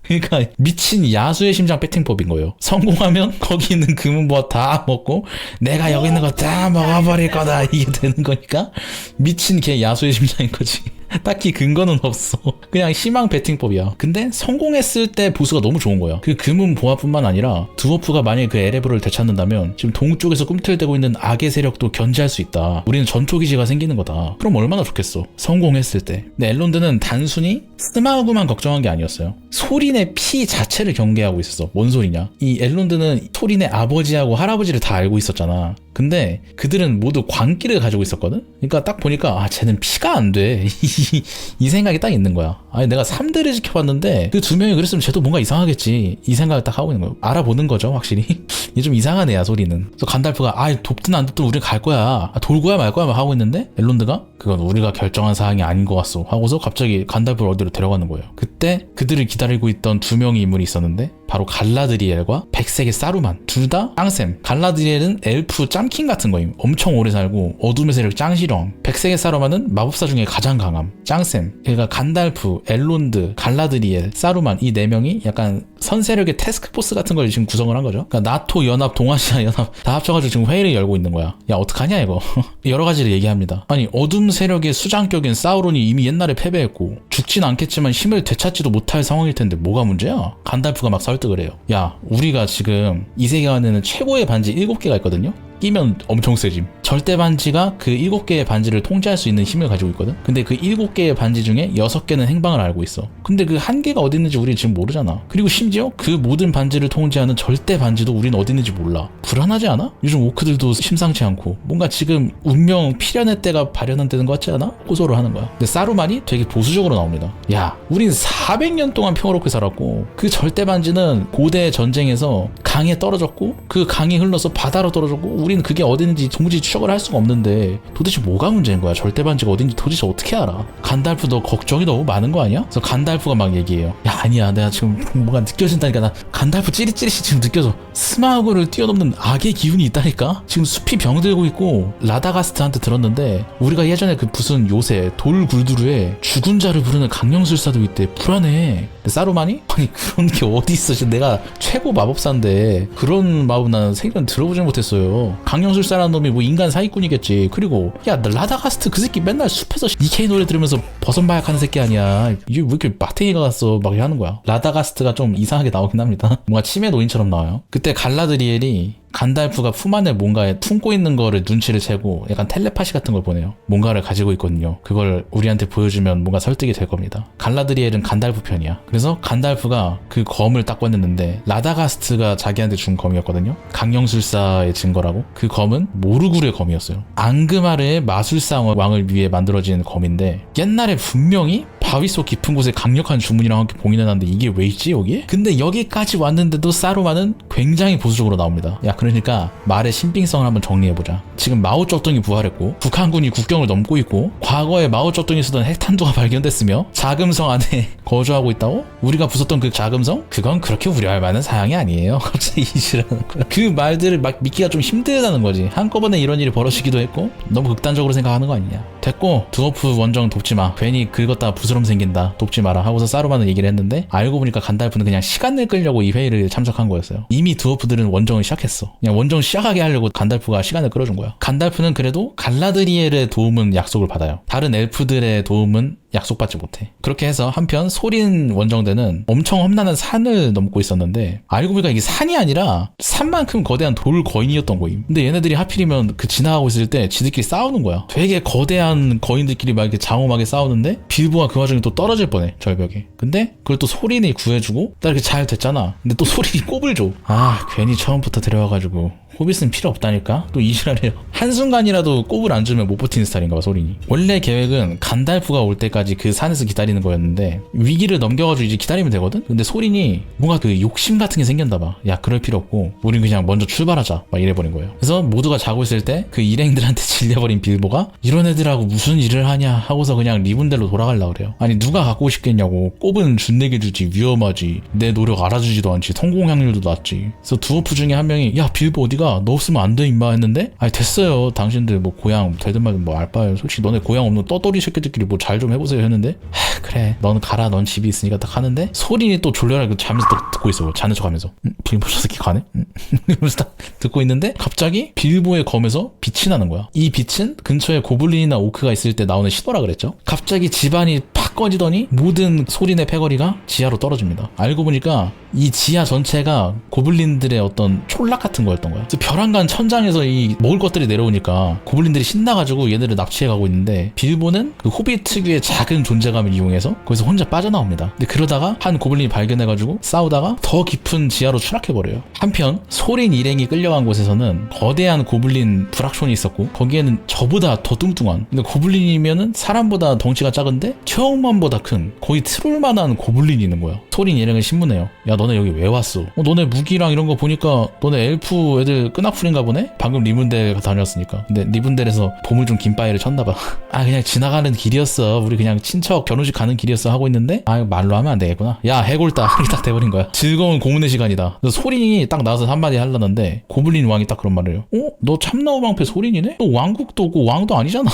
그러니까 미친 야수의 심장 배팅법인 거예요. 성공하면 거기 있는 금은보화 다 먹고 내가 여기 있는 거 다 먹어버릴 거다 이게 되는 거니까 미친 개 야수의 심장인 거지. 딱히 근거는 없어. 그냥 희망 배팅법이야. 근데 성공했을 때 보수가 너무 좋은 거야. 그 금은 보화뿐만 아니라 드워프가 만약에 그 에레브를 되찾는다면 지금 동쪽에서 꿈틀대고 있는 악의 세력도 견제할 수 있다. 우리는 전초기지가 생기는 거다. 그럼 얼마나 좋겠어. 성공했을 때. 근데 엘론드는 단순히 스마우그만 걱정한 게 아니었어요. 소린의 피 자체를 경계하고 있었어. 뭔 소리냐. 이 엘론드는 소린의 아버지하고 할아버지를 다 알고 있었잖아. 근데 그들은 모두 광기를 가지고 있었거든? 그러니까 딱 보니까 아 쟤는 피가 안 돼. 이 생각이 딱 있는 거야. 아니 내가 3대를 지켜봤는데 그 두 명이 그랬으면 쟤도 뭔가 이상하겠지. 이 생각을 딱 하고 있는 거야. 알아보는 거죠 확실히. 이게 좀 이상한 애야 소리는. 그래서 간달프가 아 돕든 안 돕든 우리 갈 거야. 아, 돌고야 말 거야 막 하고 있는데 엘론드가 그건 우리가 결정한 사항이 아닌 것 같소 하고서 갑자기 간달프를 어디로 데려가는 거예요. 그때 그들을 기다리고 있던 두 명의 인물이 있었는데 바로 갈라드리엘과 백색의 사루만. 둘 다 짱쌤. 갈라드리엘은 엘프 짬킹 같은 거임. 엄청 오래 살고 어둠의 세력 짱시렁. 백색의 사루만은 마법사 중에 가장 강함. 짱쌤. 그러니까 간달프, 엘론드, 갈라드리엘, 사루만 이 네 명이 약간 선세력의 태스크포스 같은 걸 지금 구성을 한 거죠. 그러니까 나토 연합, 동아시아 연합 다 합쳐가지고 지금 회의를 열고 있는 거야. 야 어떡하냐 이거. 여러 가지를 얘기합니다. 아니 어둠 세력의 수장격인 사우론이 이미 옛날에 패배했고 죽진 않겠지만 힘을 되찾지도 못할 상황일 텐데 뭐가 문제야? 간달프가 막 설득을 해요. 야 우리가 지금 이 세계관에는 최고의 반지 7개가 있거든요. 끼면 엄청 세짐. 절대 반지가 그 7개의 반지를 통제할 수 있는 힘을 가지고 있거든. 근데 그 7개의 반지 중에 6개는 행방을 알고 있어. 근데 그 한 개가 어디 있는지 우리 지금 모르잖아. 그리고 심지어 그 모든 반지를 통제하는 절대 반지도 우린 어디 있는지 몰라. 불안하지 않아? 요즘 오크들도 심상치 않고 뭔가 지금 운명 필연의 때가 발현되는 것 같지 않아? 호소를 하는 거야. 근데 사루만이 되게 보수적으로 나옵니다. 야 우린 400년 동안 평화롭게 살았고 그 절대 반지는 고대 전쟁에서 강에 떨어졌고 그 강이 흘러서 바다로 떨어졌고 우리는 그게 어딘지 도무지 추적을 할 수가 없는데 도대체 뭐가 문제인 거야? 절대 반지가 어딘지 도대체 어떻게 알아? 간달프 너 걱정이 너무 많은 거 아니야? 그래서 간달프가 막 얘기해요. 야 아니야 내가 지금 뭔가 느껴진다니까. 나 간달프 찌릿찌릿이 지금 느껴져. 스마우그를 뛰어넘는 악의 기운이 있다니까? 지금 숲이 병들고 있고 라다가스트한테 들었는데 우리가 예전에 그 무슨 요새 돌 굴두루에 죽은 자를 부르는 강령술사도 있대. 불안해. 사루만이? 아니 그런 게 어디 있어. 지금 내가 최고 마법사인데 그런 마법 나는 생전 들어보지 못했어요. 강령술사라는 놈이 뭐 인간 사기꾼이겠지. 그리고 야 라다가스트 그 새끼 맨날 숲에서 니케이 노래 들으면서 버선바약하는 새끼 아니야. 이게 왜 이렇게 막탱이가 갔어 막 하는 거야. 라다가스트가 좀 이상하게 나오긴 합니다. 뭔가 치매 노인처럼 나와요. 그때 갈라드리엘이 간달프가 품 안에 뭔가에 품고 있는 거를 눈치를 채고 약간 텔레파시 같은 걸 보내요. 뭔가를 가지고 있거든요. 그걸 우리한테 보여주면 뭔가 설득이 될 겁니다. 갈라드리엘은 간달프 편이야. 그래서 간달프가 그 검을 딱 꺼냈는데 라다가스트가 자기한테 준 검이었거든요. 강령술사의 증거라고. 그 검은 모르굴의 검이었어요. 앙그마르의 마술사 왕을 위해 만들어진 검인데 옛날에 분명히 바위 속 깊은 곳에 강력한 주문이랑 함께 봉인해놨는데 이게 왜 있지 여기에? 근데 여기까지 왔는데도 사루만은 굉장히 보수적으로 나옵니다. 야 그러니까 말의 신빙성을 한번 정리해보자. 지금 마오쩌둥이 부활했고 북한군이 국경을 넘고 있고 과거에 마오쩌둥이 쓰던 핵탄두가 발견됐으며 자금성 안에 거주하고 있다고? 우리가 부쉈던 그 자금성? 그건 그렇게 우려할 만한 사항이 아니에요. 갑자기 이지라는 거야. 그 말들을 막 믿기가 좀 힘들다는 거지. 한꺼번에 이런 일이 벌어지기도 했고 너무 극단적으로 생각하는 거 아니냐. 됐고 드워프 원정 돕지 마. 괜히 긁었다가 부스럼 생긴다. 돕지 마라 하고서 사루만은 얘기를 했는데 알고 보니까 간달프는 그냥 시간을 끌려고 이 회의를 참석한 거였어요. 이미 드워프들은 원정을 시작했어. 그냥 원정 시작하게 하려고 간달프가 시간을 끌어준 거야. 간달프는 그래도 갈라드리엘의 도움은 약속을 받아요. 다른 엘프들의 도움은 약속받지 못해. 그렇게 해서 한편 소린 원정대는 엄청 험난한 산을 넘고 있었는데 알고 보니까 이게 산이 아니라 산만큼 거대한 돌 거인이었던 거임. 근데 얘네들이 하필이면 그 지나가고 있을 때 지들끼리 싸우는 거야. 되게 거대한 거인들끼리 막 이렇게 장엄하게 싸우는데 빌보가 그 와중에 또 떨어질 뻔해 절벽에. 근데 그걸 또 소린이 구해주고 딱 이렇게 잘 됐잖아. 근데 또 소린이 꼽을 줘. 아 괜히 처음부터 데려와가지고 호빗은 필요 없다니까? 또 이지랄해요. 한순간이라도 꼽을 안 주면 못 버티는 스타일인가 봐 소린이. 원래 계획은 간달프가 올 때까지 그 산에서 기다리는 거였는데 위기를 넘겨가지고 이제 기다리면 되거든? 근데 소린이 뭔가 그 욕심 같은 게 생겼나 봐. 야 그럴 필요 없고 우린 그냥 먼저 출발하자 막 이래버린 거예요. 그래서 모두가 자고 있을 때 그 일행들한테 질려버린 빌보가 이런 애들하고 무슨 일을 하냐 하고서 그냥 리븐델로 돌아가려고 그래요. 아니 누가 갖고 싶겠냐고. 꼽은 준내게 주지. 위험하지. 내 노력 알아주지도 않지. 성공 확률도 낮지. 그래서 드워프 중에 한 명이 야 빌보 어디가? 소린이가 너 없으면 안 돼 임마 했는데 아니 됐어요 당신들 뭐 고향 되든 말든 뭐 알바예요 솔직히 너네 고향 없는 떠돌이 새끼들끼리 뭐 잘 좀 해보세요 했는데 그래 넌 가라 넌 집이 있으니까 딱 하는데 소린이 또 졸려라 자면서 또 듣고 있어 자는 척 하면서 빌보 저 새끼 가네? 이러면서 딱 듣고 있는데 갑자기 빌보의 검에서 빛이 나는 거야. 이 빛은 근처에 고블린이나 오크가 있을 때 나오는 신호라 그랬죠. 갑자기 집안이 팍 꺼지더니 모든 소린의 패거리가 지하로 떨어집니다. 알고 보니까 이 지하 전체가 고블린들의 어떤 촌락 같은 거였던 거야. 그래서 벼랑간 천장에서 이 먹을 것들이 내려오니까 고블린들이 신나가지고 얘네를 납치해가고 있는데 빌보는 그 호빗 특유의 작은 존재감을 이용해서 거기서 혼자 빠져나옵니다. 근데 그러다가 한 고블린이 발견해가지고 싸우다가 더 깊은 지하로 추락해버려요. 한편 소린 일행이 끌려간 곳에서는 거대한 고블린 브락촌이 있었고 거기에는 저보다 더 뚱뚱한 근데 고블린이면은 사람보다 덩치가 작은데 체형만보다 큰 거의 트롤만한 고블린이 있는 거야. 소린 일행을 신문해요. 야 너네 여기 왜 왔어? 너네 무기랑 이런 거 보니까 너네 엘프 애들 끈악풀인가 보네? 방금 리븐델 다녔으니까. 근데 리븐델에서 보물 좀 긴바위를 쳤나봐. 아 그냥 지나가는 길이었어. 우리 그냥 친척 결혼식 가는 길이었어 하고 있는데 아 말로 하면 안 되겠구나. 야 해골다. 이렇게 딱 돼버린 거야. 즐거운 공문의 시간이다. 그래서 소린이 딱 나와서 한마디 하려는데 고블린 왕이 딱 그런 말을 해요. 너 참나무 방패 소린이네? 너 왕국도 없고 왕도 아니잖아.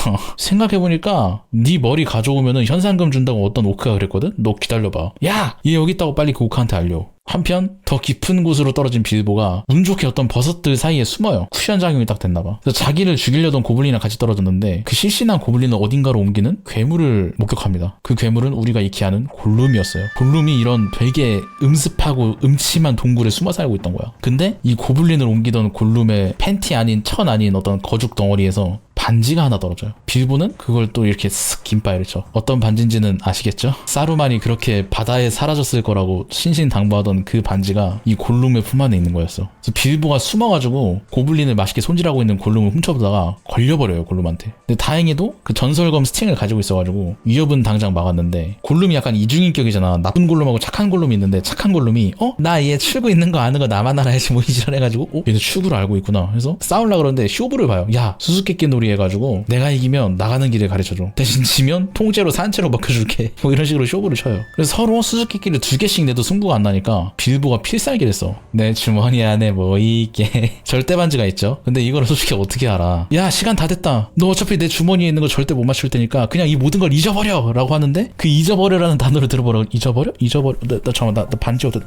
생각해보니까 네 머리 가져오면은 현상금 준다고 어떤 오크가 그랬거든? 너 기다려봐. 야! 얘 여기 있다고 빨리 그 오크한테 알려. 한편 더 깊은 곳으로 떨어진 빌보가 운 좋게 어떤 버섯들 사이에 숨어요. 쿠션 작용이 딱 됐나봐. 그래서 자기를 죽이려던 고블린이랑 같이 떨어졌는데 그 실신한 고블린을 어딘가로 옮기는 괴물을 목격합니다. 그 괴물은 우리가 익히 아는 골룸이었어요. 골룸이 이런 되게 음습하고 음침한 동굴에 숨어 살고 있던 거야. 근데 이 고블린을 옮기던 골룸의 팬티 아닌 천 아닌 어떤 거죽 덩어리에서 반지가 하나 떨어져요. 빌보는 그걸 또 이렇게 쓱 긴바위를 쳐. 어떤 반지인지는 아시겠죠? 사루만이 그렇게 바다에 사라졌을 거라고 신신당부하던 그 반지가 이 골룸의 품 안에 있는 거였어. 그래서 빌보가 숨어가지고 고블린을 맛있게 손질하고 있는 골룸을 훔쳐보다가 걸려버려요, 골룸한테. 근데 다행히도 그 전설검 스팅을 가지고 있어가지고 위협은 당장 막았는데 골룸이 약간 이중인격이잖아. 나쁜 골룸하고 착한 골룸이 있는데 착한 골룸이 나 얘 출구 있는 거 아는 거 나만 알아야지 뭐 이지랄 해가지고 얘는 출구를 알고 있구나. 그래서 싸우려고 그러는데 쇼부를 봐요. 야 수수께끼 놀이 해가지고 내가 이기면 나가는 길을 가르쳐줘. 대신 지면 통째로 산채로 먹혀줄게. 뭐 이런 식으로 쇼부를 쳐요. 그래서 서로 수수께끼를 2개씩 내도 승부가 안 나니까 빌보가 필살기를 써. 내 주머니 안에 뭐 있게. 절대 반지가 있죠. 근데 이거를 솔직히 어떻게 알아. 야 시간 다 됐다. 너 어차피 내 주머니에 있는 거 절대 못 맞출 테니까 그냥 이 모든 걸 잊어버려 라고 하는데 그 잊어버려라는 단어를 들어보라고. 잊어버려? 나 잠깐만 나 반지 어떻게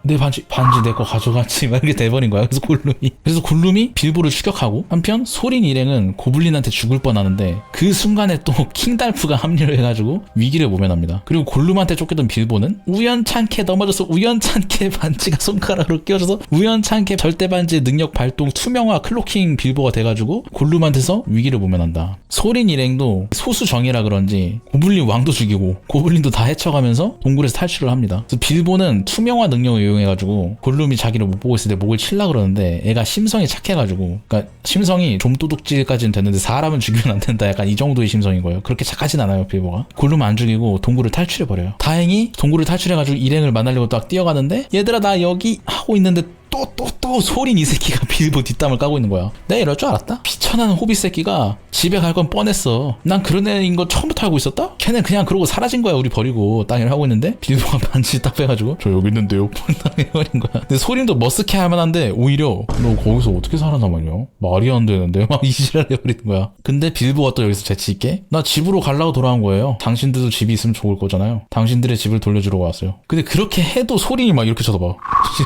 내 반지 내 거 가져갔지 막 이렇게 돼버린 거야. 그래서 골룸이 빌보를 추격하고 한편 소린 일행은 고블린한테 죽을 뻔하는데 그 순간에 또 킹달프가 합류를 해가지고 위기를 모면합니다. 그리고 골룸한테 쫓기던 빌보는 우연찮게 넘어져서 우연찮게 반지가 손가락으로 끼워져서 우연찮게 절대반지의 능력 발동 투명화 클로킹 빌보가 돼가지고 골룸한테서 위기를 모면한다. 소린 일행도 소수정예라 그런지 고블린 왕도 죽이고 고블린도 다 해쳐가면서 동굴에서 탈출을 합니다. 그래서 빌보는 투명화 능력을 이용해가지고 골룸이 자기를 못 보고 있을 때 목을 칠라 그러는데 애가 심성이 착해가지고 그러니까 심성이 좀도둑질까지는 됐는데 사람은 죽이면 안 된다 약간 이 정도의 심성인 거예요. 그렇게 착하진 않아요 빌보가. 골룸 안 죽이고 동굴을 탈출해버려요. 다행히 동굴을 탈출해가지고 일행을 만나려고 딱 뛰어가는데 얘들아 나 여기 하고 있는데 또 소린 이 새끼가 빌보 뒷담을 까고 있는 거야. 내가 이럴 줄 알았다? 비천하는 호빗 새끼가 집에 갈 건 뻔했어. 난 그런 애인 거 처음부터 알고 있었다? 걔는 그냥 그러고 사라진 거야. 우리 버리고 땅을 하고 있는데 빌보가 반지 딱 빼가지고 저 여기 있는데요 해버린 거야. 근데 소린도 머쓱해 할만한데 오히려 너 거기서 어떻게 살아남았냐? 말이 안 되는데 막 이지랄 해버리는 거야. 근데 빌보가 또 여기서 재치있게 나 집으로 가려고 돌아온 거예요. 당신들도 집이 있으면 좋을 거잖아요. 당신들의 집을 돌려주러 왔어요. 근데 그렇게 해도 소린이 막 이렇게 쳐다봐.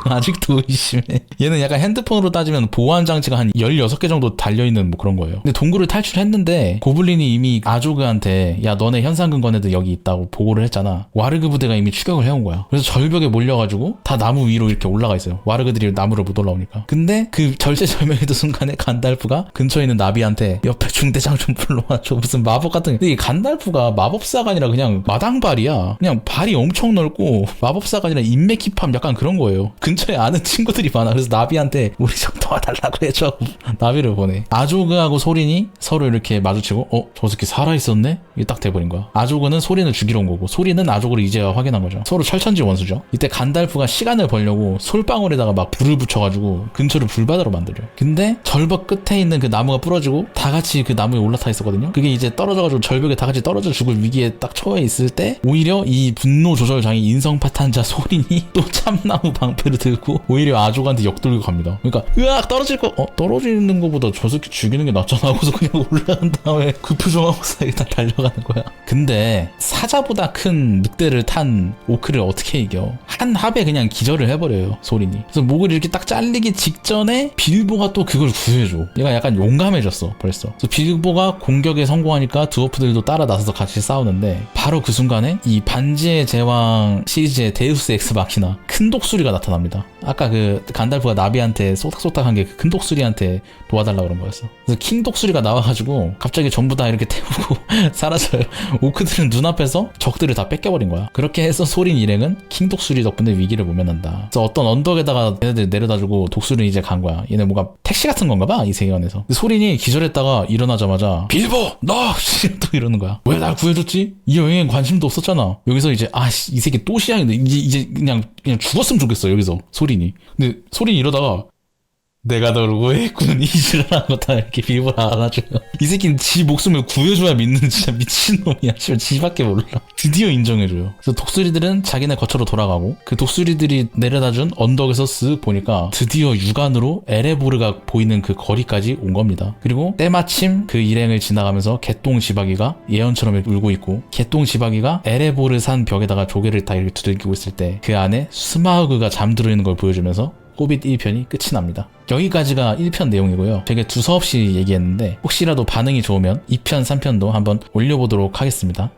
아직도 의심해. 얘는 약간 핸드폰으로 따지면 보안 장치가 한 16개 정도 달려있는 뭐 그런 거예요. 근데 동굴을 탈출했는데 고블린이 이미 아조그한테 야 너네 현상금 건애들 여기 있다고 보고를 했잖아. 와르그 부대가 이미 추격을 해온 거야. 그래서 절벽에 몰려가지고 다 나무 위로 이렇게 올라가 있어요. 와르그들이 나무를 못 올라오니까. 근데 그 절체절명의 순간에 간달프가 근처에 있는 나비한테 옆에 중대장 좀 불러와줘. 무슨 마법 같은 근데 이 간달프가 마법사가 아니라 그냥 마당발이야. 그냥 발이 엄청 넓고 마법사가 아니라 인맥 힙함 약간 그런 거예요. 근처에 아는 친구들이 많아. 그래서 나비한테 우리 좀 도와달라고 해줘. 나비를 보내. 아조그하고 소린이 서로 이렇게 마주치고 저 새끼 살아있었네? 이게 딱 돼버린 거야. 아조그는 소린을 죽이러 온 거고 소린은 아조그를 이제야 확인한 거죠. 서로 철천지 원수죠. 이때 간달프가 시간을 벌려고 솔방울에다가 막 불을 붙여가지고 근처를 불바다로 만들어요. 근데 절벽 끝에 있는 그 나무가 부러지고 다 같이 그 나무에 올라타 있었거든요. 그게 이제 떨어져가지고 절벽에 다 같이 떨어져 죽을 위기에 딱 처해 있을 때 오히려 이 분노 조절장애 인성 파탄자 소린이 또 참나무 방패를 들고 오히려 아조 가족한테 역돌고 갑니다. 그러니까 으악 떨어질 거 떨어지는 거보다 저 새끼 죽이는 게 낫잖아 하고서 그냥 올라간 다음에 그 표정하고서 일단 달려가는 거야. 근데 사자보다 큰 늑대를 탄 오크를 어떻게 이겨? 한 합에 그냥 기절을 해버려요, 소린이. 그래서 목을 이렇게 딱 잘리기 직전에 빌보가 또 그걸 구해줘. 얘가 약간 용감해졌어 벌써. 그래서 빌보가 공격에 성공하니까 드워프들도 따라 나서서 같이 싸우는데 바로 그 순간에 이 반지의 제왕 시리즈의 데우스 엑스 마키나 큰 독수리가 나타납니다. 아까 그 간달프가 나비한테 쏙닥쏙닥한 게 그 큰 독수리한테 도와달라고 그런 거였어. 그래서 킹 독수리가 나와가지고 갑자기 전부 다 이렇게 태우고 사라져요. 오크들은 눈앞에서 적들을 다 뺏겨버린 거야. 그렇게 해서 소린 일행은 킹 독수리 덕분에 위기를 모면한다. 그래서 어떤 언덕에다가 얘네들 내려다주고 독수리는 이제 간 거야. 얘네 뭔가 택시 같은 건가 봐, 이 세계관에서. 소린이 기절했다가 일어나자마자 빌보 너! 또 이러는 거야. 왜 날 구해줬지? 이 여행엔 관심도 없었잖아. 여기서 이제 이 새끼 또 시작인데 이제 그냥 죽었으면 좋겠어 여기서 소린이. 근데 소린이 이러다가 내가 널 오해했군 이지랄한 거다 이렇게 빌보를 안아줘요. 이 새끼는 지 목숨을 구해줘야 믿는 진짜 미친놈이야. 지밖에 몰라. 드디어 인정해줘요. 그래서 독수리들은 자기네 거처로 돌아가고 그 독수리들이 내려다준 언덕에서 쓱 보니까 드디어 육안으로 에레보르가 보이는 그 거리까지 온 겁니다. 그리고 때마침 그 일행을 지나가면서 개똥지박이가 예언처럼 울고 있고, 개똥지박이가 에레보르 산 벽에다가 조개를 다 이렇게 두들기고 있을 때 그 안에 스마우그가 잠들어 있는 걸 보여주면서 호빗 1편이 끝이 납니다. 여기까지가 1편 내용이고요. 되게 두서없이 얘기했는데 혹시라도 반응이 좋으면 2편, 3편도 한번 올려보도록 하겠습니다.